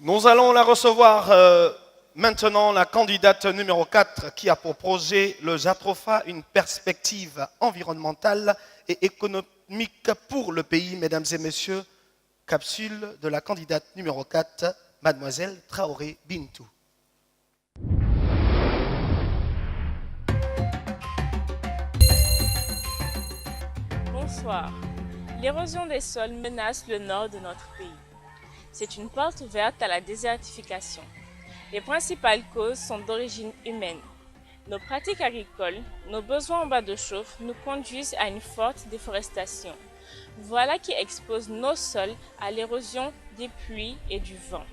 Nous allons la recevoir maintenant, la candidate numéro 4 qui a pour projet le JATROFA, une perspective environnementale et économique pour le pays. Mesdames et messieurs, capsule de la candidate numéro 4, Mademoiselle Traoré Bintou. Bonsoir. L'érosion des sols menace le nord de notre pays. C'est une porte ouverte à la désertification. Les principales causes sont d'origine humaine. Nos pratiques agricoles, nos besoins en bas de chauffe nous conduisent à une forte déforestation. Voilà qui expose nos sols à l'érosion des pluies et du vent.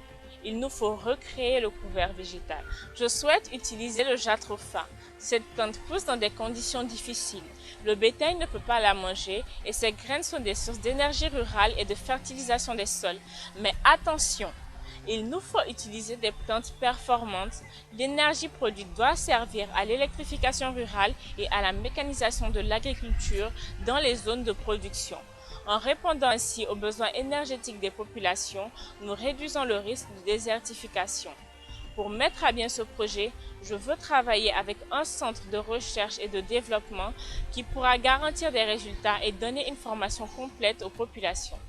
Il nous faut recréer le couvert végétal. Je souhaite utiliser le JATROFA. Cette plante pousse dans des conditions difficiles. Le bétail ne peut pas la manger et ses graines sont des sources d'énergie rurale et de fertilisation des sols. Mais attention, il nous faut utiliser des plantes performantes. L'énergie produite doit servir à l'électrification rurale et à la mécanisation de l'agriculture dans les zones de production. En répondant ainsi aux besoins énergétiques des populations, nous réduisons le risque de désertification. Pour mettre à bien ce projet, je veux travailler avec un centre de recherche et de développement qui pourra garantir des résultats et donner une formation complète aux populations.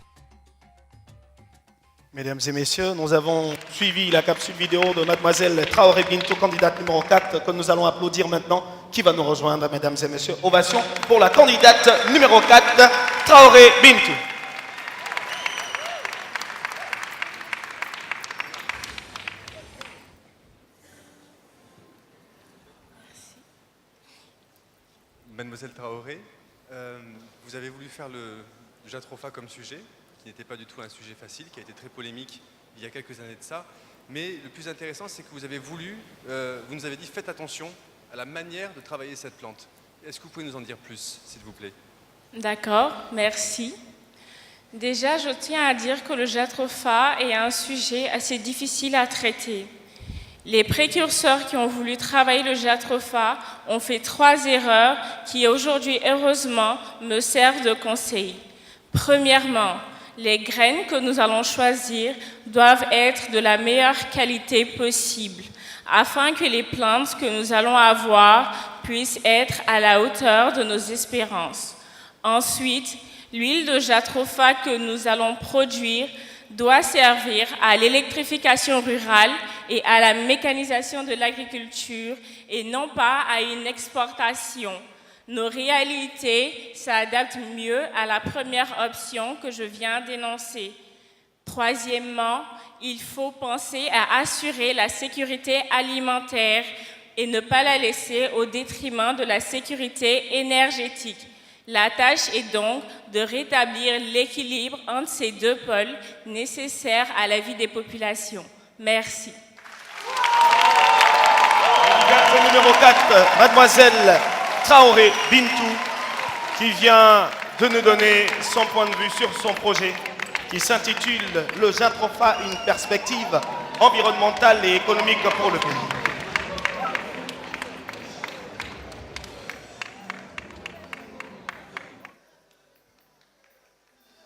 Mesdames et messieurs, nous avons suivi la capsule vidéo de Mademoiselle Traoré Bintou, candidate numéro 4, que nous allons applaudir maintenant, qui va nous rejoindre, mesdames et messieurs. Ovation pour la candidate numéro 4, Traoré Bintou. Mademoiselle Traoré, vous avez voulu faire le JATROFA comme sujet, qui n'était pas du tout un sujet facile, qui a été très polémique il y a quelques années de ça. Mais le plus intéressant, c'est que vous avez voulu, vous nous avez dit, faites attention à la manière de travailler cette plante. Est-ce que vous pouvez nous en dire plus, s'il vous plaît? D'accord, merci. Déjà, je tiens à dire que le JATROFA est un sujet assez difficile à traiter. Les précurseurs qui ont voulu travailler le JATROFA ont fait 3 erreurs qui aujourd'hui, heureusement, me servent de conseil. Premièrement, les graines que nous allons choisir doivent être de la meilleure qualité possible, afin que les plantes que nous allons avoir puissent être à la hauteur de nos espérances. Ensuite, l'huile de JATROFA que nous allons produire doit servir à l'électrification rurale et à la mécanisation de l'agriculture et non pas à une exportation. Nos réalités s'adaptent mieux à la première option que je viens d'énoncer. Troisièmement, il faut penser à assurer la sécurité alimentaire et ne pas la laisser au détriment de la sécurité énergétique. La tâche est donc de rétablir l'équilibre entre ces 2 pôles nécessaires à la vie des populations. Merci. Candidate numéro 4, Mademoiselle Traoré Bintou, qui vient de nous donner son point de vue sur son projet qui s'intitule le JATROFA, une perspective environnementale et économique pour le pays.